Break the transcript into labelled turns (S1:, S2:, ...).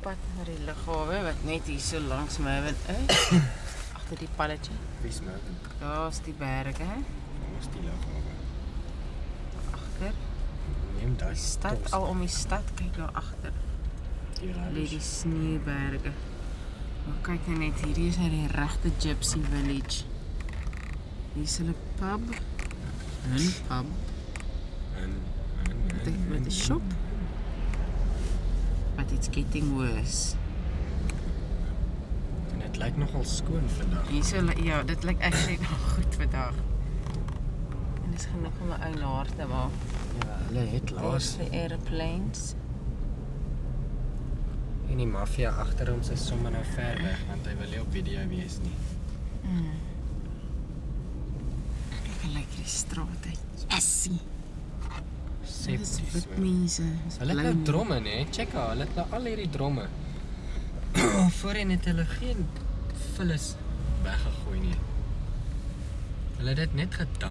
S1: pad naar die lughawe wat net hier so langs Merwin is. Agter die palletje.
S2: Wie is Merwin?
S1: Daar is die berge, hè?
S2: Waar is die lughawe?
S1: Agter.
S2: Neem daai
S1: Die stad, al om die stad, kyk daar agter.
S2: Die
S1: Lê
S2: riders.
S1: die sneeuberge. Maar kyk nou net, hierdie is nou die regte Gypsy Village. Hier is hulle pub. 'n pub. Met 'n shop. But it's getting worse.
S2: En dit lyk nogal skoon vandag.
S1: Hier so, ja, dit lyk actually nog goed vandag. En dis genoeg om 'n ou naar te maak.
S2: Ja, hulle het
S1: Daar's
S2: laas.
S1: die airplanes.
S2: En die maffia agter ons is sommer nou ver weg want hy wil nie op video wees nie.
S1: Kyk hoe lyk hierdie straat uit. Jessie! Dit is
S2: Septies.
S1: wit mense. Dis
S2: Hulle het
S1: blou
S2: nou dromme, né? Check haar, hulle het nou al hierdie dromme. Voorheen het hulle geen vullis weggegooi nie. Hulle het dit net gedam.